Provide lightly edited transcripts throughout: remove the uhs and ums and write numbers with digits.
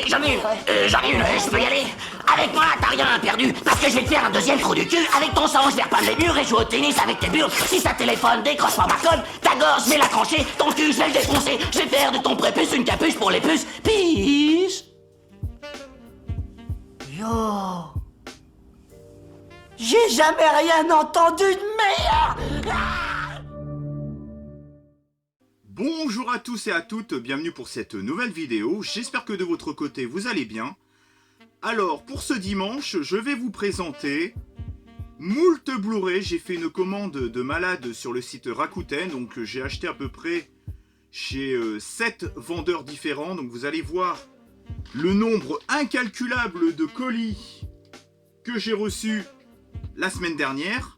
J'en ai une, je peux y aller. Avec moi, t'as rien perdu, parce que je vais te faire un deuxième trou du cul. Avec ton sang, je vais repeindre les murs et jouer au tennis avec tes bulles. Si ça téléphone, décroche pas ma conne. Ta gorge, je vais la trancher, ton cul, je vais le défoncer. Je vais faire de ton prépuce une capuche pour les puces. Peace. Yo, j'ai jamais rien entendu de meilleur. Bonjour à tous et à toutes, bienvenue pour cette nouvelle vidéo. J'espère que de votre côté vous allez bien. Alors pour ce dimanche, je vais vous présenter moult Blu-ray. J'ai fait une commande de malade sur le site Rakuten, donc j'ai acheté à peu près chez 7 vendeurs différents. Donc vous allez voir le nombre incalculable de colis que j'ai reçus la semaine dernière.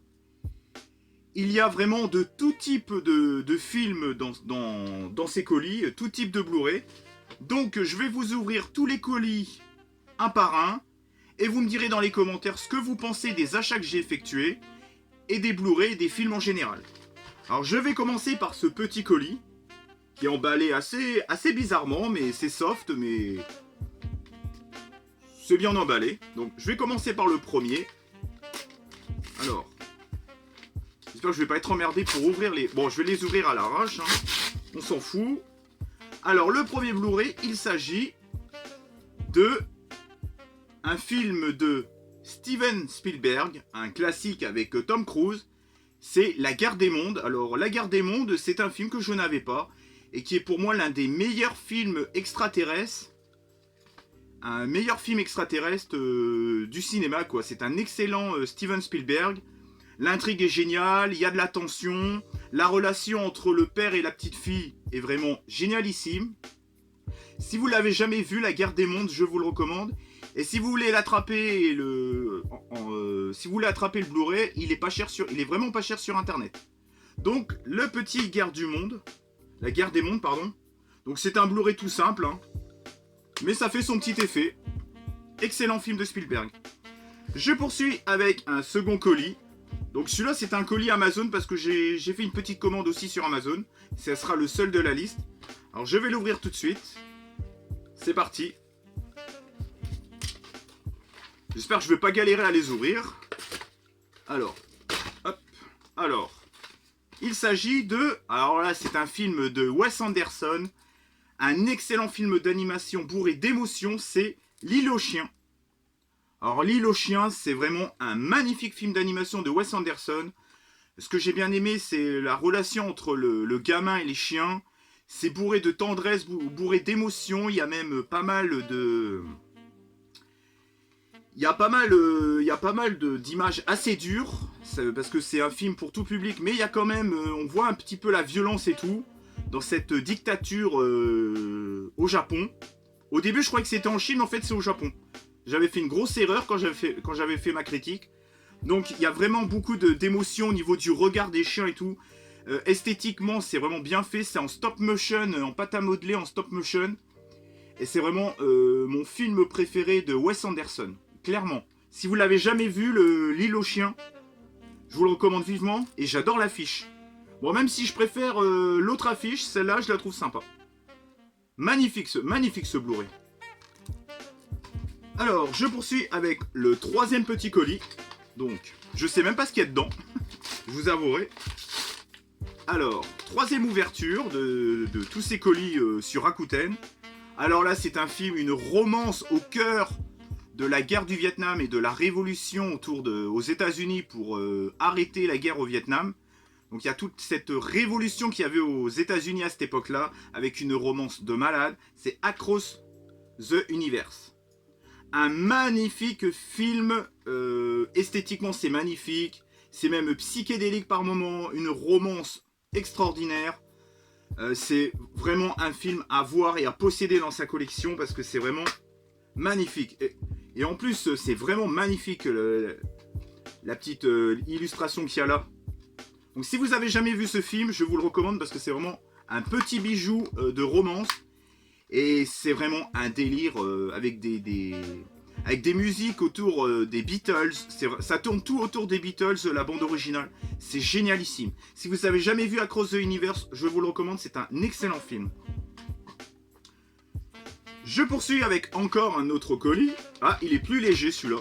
Il y a vraiment de tout type de films dans ces colis, tout type de Blu-ray. Donc je vais vous ouvrir tous les colis un par un. Et vous me direz dans les commentaires ce que vous pensez des achats que j'ai effectués. Et des Blu-ray et des films en général. Alors je vais commencer par ce petit colis. Qui est emballé assez bizarrement, mais c'est soft, mais c'est bien emballé. Donc je vais commencer par le premier. Alors, j'espère que je vais pas être emmerdé pour ouvrir les... Bon, je vais les ouvrir à l'arrache, hein. On s'en fout. Alors, le premier Blu-ray, il s'agit de un film de Steven Spielberg, un classique avec Tom Cruise. C'est La Guerre des Mondes. Alors, La Guerre des Mondes, c'est un film que je n'avais pas et qui est pour moi l'un des meilleurs films extraterrestres. Un meilleur film extraterrestre du cinéma, quoi. C'est un excellent Steven Spielberg. L'intrigue est géniale, il y a de la tension. La relation entre le père et la petite fille est vraiment génialissime. Si vous l'avez jamais vu, La Guerre des Mondes, je vous le recommande. Et si vous voulez l'attraper, si vous voulez attraper le Blu-ray, il est vraiment pas cher sur Internet. Donc, le petit La Guerre des Mondes, pardon. Donc c'est un Blu-ray tout simple, hein. Mais ça fait son petit effet. Excellent film de Spielberg. Je poursuis avec un second colis. Donc celui-là c'est un colis Amazon parce que j'ai fait une petite commande aussi sur Amazon. Ça sera le seul de la liste. Alors je vais l'ouvrir tout de suite. C'est parti. J'espère que je ne vais pas galérer à les ouvrir. Alors, hop. Alors, il s'agit de... Alors là c'est un film de Wes Anderson. Un excellent film d'animation bourré d'émotions, c'est L'île aux chiens. Alors L'île aux chiens, c'est vraiment un magnifique film d'animation de Wes Anderson. Ce que j'ai bien aimé, c'est la relation entre le gamin et les chiens. C'est bourré de tendresse, bourré d'émotions. Il y a même pas mal de... Il y a pas mal d'images assez dures. Parce que c'est un film pour tout public. Mais il y a quand même... on voit un petit peu la violence et tout. Dans cette dictature au Japon. Au début, je croyais que c'était en Chine, mais en fait, c'est au Japon. J'avais fait une grosse erreur quand j'avais fait ma critique. Donc, il y a vraiment beaucoup d'émotions au niveau du regard des chiens et tout. Esthétiquement, c'est vraiment bien fait. C'est en stop motion, en pâte à modeler, en stop motion. Et c'est vraiment mon film préféré de Wes Anderson. Clairement. Si vous l'avez jamais vu, L'île aux chiens, je vous le recommande vivement. Et j'adore l'affiche. Bon, même si je préfère l'autre affiche, celle-là, je la trouve sympa. Magnifique ce Blu-ray. Alors, je poursuis avec le troisième petit colis. Donc, je sais même pas ce qu'il y a dedans. Je vous avouerai. Alors, troisième ouverture de tous ces colis sur Rakuten. Alors là, c'est un film, une romance au cœur de la guerre du Vietnam et de la révolution aux États-Unis pour arrêter la guerre au Vietnam. Donc il y a toute cette révolution qu'il y avait aux États-Unis à cette époque-là, avec une romance de malade. C'est Across the Universe. Un magnifique film, esthétiquement c'est magnifique, c'est même psychédélique par moments, une romance extraordinaire. C'est vraiment un film à voir et à posséder dans sa collection parce que c'est vraiment magnifique. Et en plus c'est vraiment magnifique la petite illustration qu'il y a là. Donc si vous avez jamais vu ce film, je vous le recommande parce que c'est vraiment un petit bijou de romance. Et c'est vraiment un délire avec des musiques autour des Beatles. Ça tourne tout autour des Beatles, la bande originale. C'est génialissime. Si vous n'avez jamais vu Across the Universe, je vous le recommande, c'est un excellent film. Je poursuis avec encore un autre colis. Ah, il est plus léger celui-là.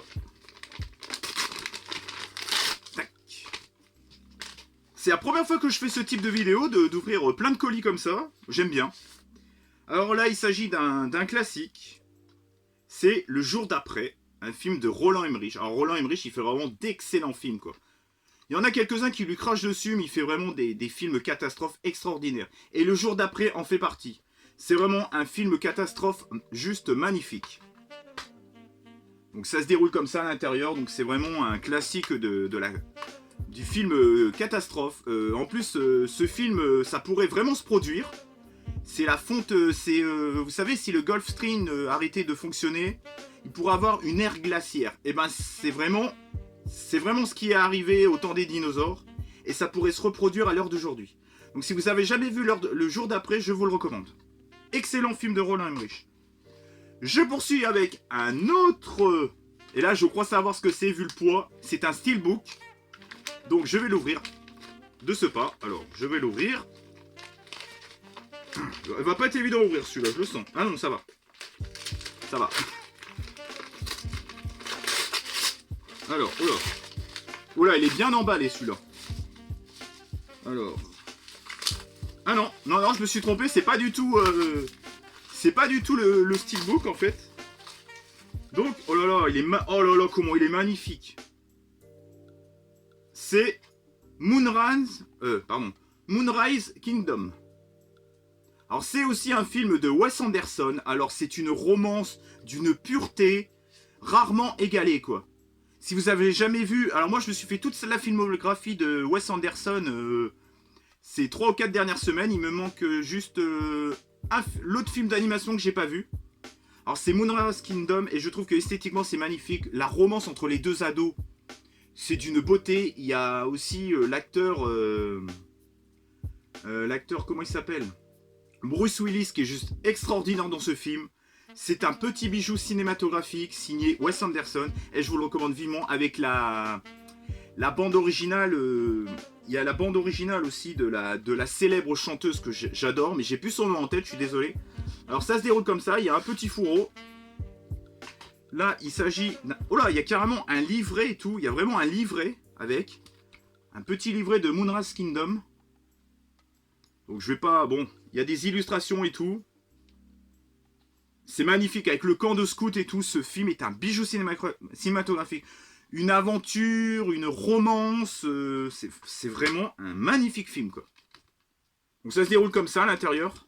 Tac. C'est la première fois que je fais ce type de vidéo, d'ouvrir plein de colis comme ça. J'aime bien. Alors là, il s'agit d'un classique. C'est Le jour d'après, un film de Roland Emmerich. Alors Roland Emmerich, il fait vraiment d'excellents films, quoi. Il y en a quelques-uns qui lui crachent dessus, mais il fait vraiment des films catastrophes extraordinaires. Et Le jour d'après en fait partie. C'est vraiment un film catastrophe juste magnifique. Donc ça se déroule comme ça à l'intérieur, donc c'est vraiment un classique du film catastrophe. En plus, ce film, ça pourrait vraiment se produire. C'est la fonte, vous savez, si le Gulf Stream arrêtait de fonctionner, il pourrait avoir une ère glaciaire. Et ben c'est vraiment ce qui est arrivé au temps des dinosaures, et ça pourrait se reproduire à l'heure d'aujourd'hui. Donc si vous avez jamais vu Le jour d'après, je vous le recommande. Excellent film de Roland Emmerich. Je poursuis avec un autre, et là je crois savoir ce que c'est vu le poids. C'est un steelbook, donc je vais l'ouvrir de ce pas. Alors je vais l'ouvrir. Il va pas être évident à ouvrir celui-là, je le sens. Ah non, ça va. Ça va. Alors, oula. Oula, il est bien emballé celui-là. Alors. Ah non, non, je me suis trompé, c'est pas du tout... c'est pas du tout le steelbook en fait. Donc, oh là là, oh là là, comment il est magnifique. C'est Moonrise Kingdom. Alors c'est aussi un film de Wes Anderson. Alors c'est une romance d'une pureté rarement égalée, quoi. Si vous avez jamais vu... Alors moi je me suis fait toute la filmographie de Wes Anderson ces 3 ou 4 dernières semaines. Il me manque juste l'autre film d'animation que j'ai pas vu. Alors c'est Moonrise Kingdom, et je trouve que esthétiquement c'est magnifique. La romance entre les deux ados, c'est d'une beauté. Il y a aussi l'acteur... comment il s'appelle ? Bruce Willis, qui est juste extraordinaire dans ce film. C'est un petit bijou cinématographique signé Wes Anderson, et je vous le recommande vivement avec la bande originale. Il y a la bande originale aussi de la célèbre chanteuse que j'adore, mais j'ai plus son nom en tête, je suis désolé. Alors ça se déroule comme ça, il y a un petit fourreau. Là, il s'agit... Oh là, il y a carrément un livret et tout, il y a vraiment un livret avec un petit livret de Moonrise Kingdom. Donc je vais pas... Bon, il y a des illustrations et tout. C'est magnifique, avec le camp de scouts et tout. Ce film est un bijou cinématographique. Une aventure, une romance. C'est vraiment un magnifique film, quoi. Donc ça se déroule comme ça à l'intérieur.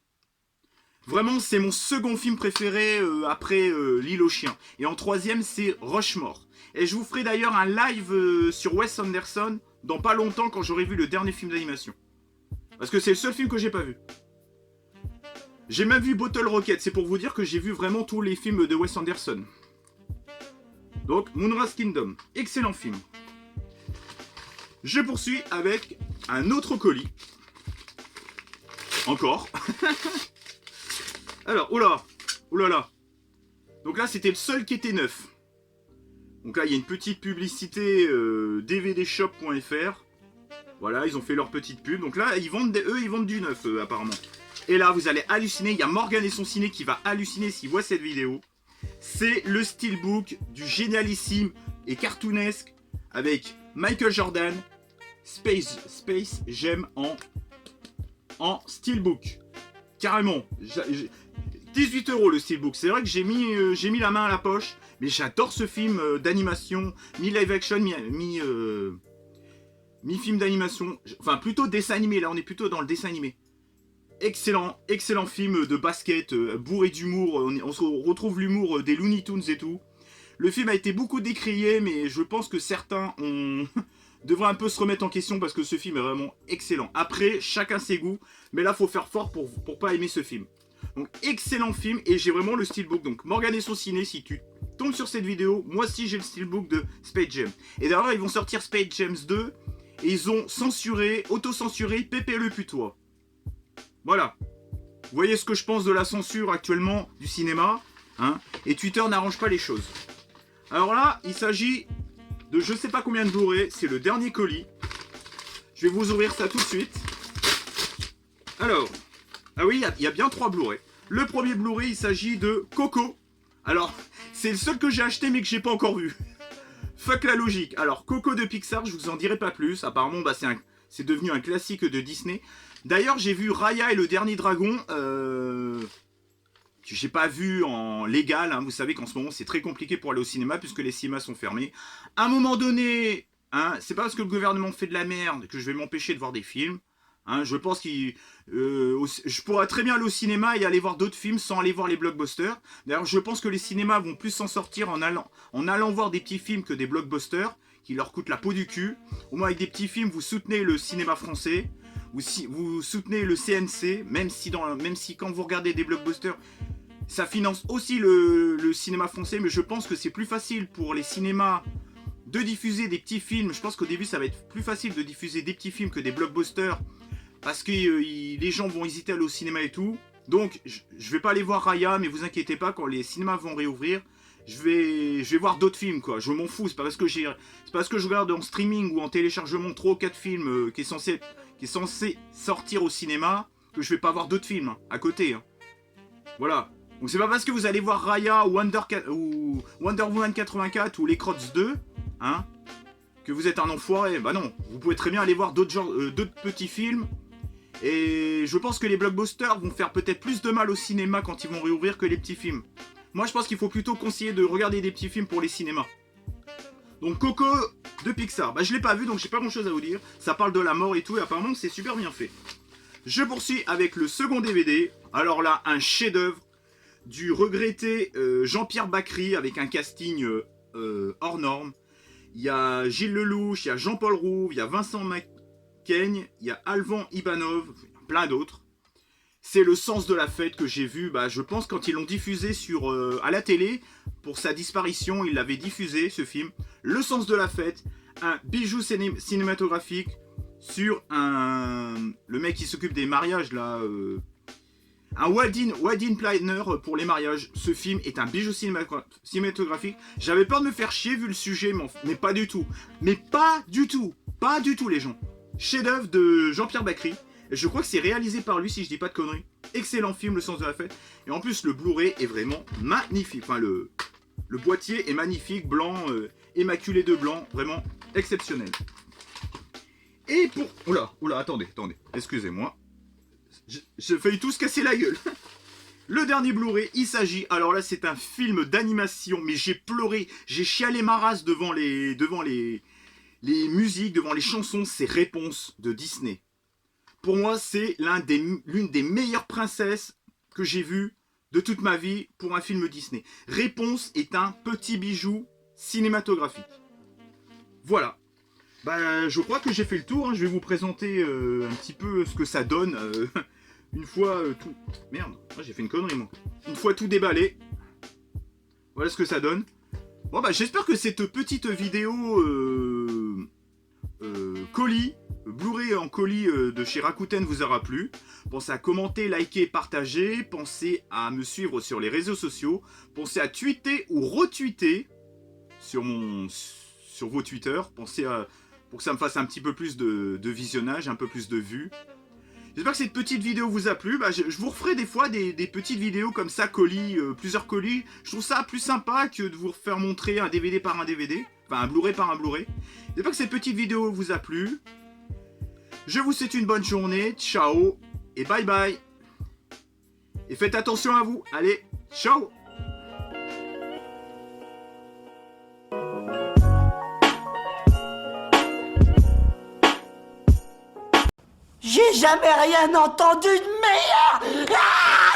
Vraiment, c'est mon second film préféré après L'île aux chiens. Et en troisième, c'est Rushmore. Et je vous ferai d'ailleurs un live sur Wes Anderson dans pas longtemps, quand j'aurai vu le dernier film d'animation. Parce que c'est le seul film que j'ai pas vu. J'ai même vu Bottle Rocket, c'est pour vous dire que j'ai vu vraiment tous les films de Wes Anderson. Donc, Moonrise Kingdom, excellent film. Je poursuis avec un autre colis. Encore. Alors, oula. Donc là, c'était le seul qui était neuf. Donc là, il y a une petite publicité dvdshop.fr. Voilà, ils ont fait leur petite pub. Donc là, ils vendent du neuf, apparemment. Et là, vous allez halluciner. Il y a Morgan et son ciné qui va halluciner s'il voit cette vidéo. C'est le steelbook du génialissime et cartoonesque avec Michael Jordan, Space Jam en steelbook. Carrément. 18 € le steelbook. C'est vrai que j'ai mis la main à la poche. Mais j'adore ce film d'animation, mi-live action, mi-film d'animation. Enfin, plutôt dessin animé. Là, on est plutôt dans le dessin animé. Excellent film de basket, bourré d'humour. On se retrouve l'humour des Looney Tunes et tout. Le film a été beaucoup décrié, mais je pense que certains devraient un peu se remettre en question parce que ce film est vraiment excellent. Après, chacun ses goûts, mais là, faut faire fort pour pas aimer ce film. Donc, excellent film, et j'ai vraiment le steelbook. Donc, Morgan et son ciné, si tu tombes sur cette vidéo, moi aussi j'ai le steelbook de Space Jam. Et d'ailleurs, ils vont sortir Space Jam 2, et ils ont auto-censuré Pépé le putois. Voilà. Vous voyez ce que je pense de la censure actuellement du cinéma, hein, et Twitter n'arrange pas les choses. Alors là, il s'agit de je sais pas combien de Blu-ray, c'est le dernier colis. Je vais vous ouvrir ça tout de suite. Alors, ah oui, il y a bien 3 Blu-ray. Le premier Blu-ray, il s'agit de Coco. Alors, c'est le seul que j'ai acheté mais que j'ai pas encore vu. Fuck la logique. Alors, Coco de Pixar, je vous en dirai pas plus. Apparemment, bah, c'est devenu un classique de Disney. D'ailleurs, j'ai vu Raya et le Dernier Dragon. Que j'ai pas vu en légal. Hein. Vous savez qu'en ce moment, c'est très compliqué pour aller au cinéma puisque les cinémas sont fermés. À un moment donné, hein, c'est pas parce que le gouvernement fait de la merde que je vais m'empêcher de voir des films. Hein, je pense je pourrais très bien aller au cinéma et aller voir d'autres films sans aller voir les blockbusters. D'ailleurs, je pense que les cinémas vont plus s'en sortir en allant voir des petits films que des blockbusters qui leur coûtent la peau du cul. Au moins, avec des petits films, vous soutenez le cinéma français, vous soutenez le CNC, même si quand vous regardez des blockbusters, ça finance aussi le cinéma français. Mais je pense que c'est plus facile pour les cinémas de diffuser des petits films. Je pense qu'au début, ça va être plus facile de diffuser des petits films que des blockbusters. Parce que les gens vont hésiter à aller au cinéma et tout. Donc, je vais pas aller voir Raya, mais vous inquiétez pas, quand les cinémas vont réouvrir, je vais voir d'autres films, quoi. Je m'en fous, c'est pas parce que je regarde en streaming ou en téléchargement 3 ou 4 films qui est censé sortir au cinéma que je vais pas voir d'autres films, hein, à côté. Hein. Voilà. Donc, c'est pas parce que vous allez voir Raya ou Wonder Woman 84 ou Les Crottes 2, hein, que vous êtes un enfoiré. Bah non, vous pouvez très bien aller voir d'autres petits films. Et je pense que les blockbusters vont faire peut-être plus de mal au cinéma quand ils vont réouvrir que les petits films. Moi, je pense qu'il faut plutôt conseiller de regarder des petits films pour les cinémas. Donc, Coco de Pixar. Bah, je l'ai pas vu, donc j'ai pas grand-chose à vous dire. Ça parle de la mort et tout, et apparemment, c'est super bien fait. Je poursuis avec le second DVD. Alors là, un chef-d'œuvre du regretté Jean-Pierre Bacry avec un casting hors norme. Il y a Gilles Lelouch, il y a Jean-Paul Rouve, il y a Vincent Macaigne, il y a Alban Ivanov, plein d'autres. C'est Le Sens de la Fête que j'ai vu, bah, je pense quand ils l'ont diffusé à la télé, pour sa disparition, ils l'avaient diffusé, ce film. Le Sens de la Fête, un bijou cinématographique sur le mec qui s'occupe des mariages, là... Un wedding planner pour les mariages. Ce film est un bijou cinématographique. J'avais peur de me faire chier vu le sujet, mais pas du tout. Mais pas du tout. Pas du tout, les gens. Chef-d'œuvre de Jean-Pierre Bacry. Je crois que c'est réalisé par lui, si je dis pas de conneries. Excellent film, Le Sens de la Fête. Et en plus, le Blu-ray est vraiment magnifique. Enfin, le boîtier est magnifique, blanc, émaculé de blanc. Vraiment exceptionnel. Et pour... Oula, attendez. Excusez-moi. J'ai failli tous casser la gueule. Le dernier Blu-ray, il s'agit... Alors là, c'est un film d'animation, mais j'ai pleuré, j'ai chialé ma race devant les musiques, devant les chansons. C'est Réponse de Disney. Pour moi, c'est l'une des meilleures princesses que j'ai vues de toute ma vie pour un film Disney. Réponse est un petit bijou cinématographique. Voilà. Bah, je crois que j'ai fait le tour. Hein. Je vais vous présenter un petit peu ce que ça donne une fois tout... Merde, j'ai fait une connerie, moi. Une fois tout déballé. Voilà ce que ça donne. Bon, bah, j'espère que cette petite vidéo colis, Blu-ray en colis de chez Rakuten vous aura plu. Pensez à commenter, liker, partager. Pensez à me suivre sur les réseaux sociaux. Pensez à tweeter ou retweeter sur vos Twitter. Pensez à... pour que ça me fasse un petit peu plus de visionnage, un peu plus de vues. J'espère que cette petite vidéo vous a plu. Bah, je vous referai des fois des petites vidéos comme ça, colis, plusieurs colis. Je trouve ça plus sympa que de vous faire montrer un DVD par un DVD. Enfin, un Blu-ray par un Blu-ray. J'espère que cette petite vidéo vous a plu. Je vous souhaite une bonne journée. Ciao et bye bye. Et faites attention à vous. Allez, ciao. J'ai jamais rien entendu de meilleur. Ah!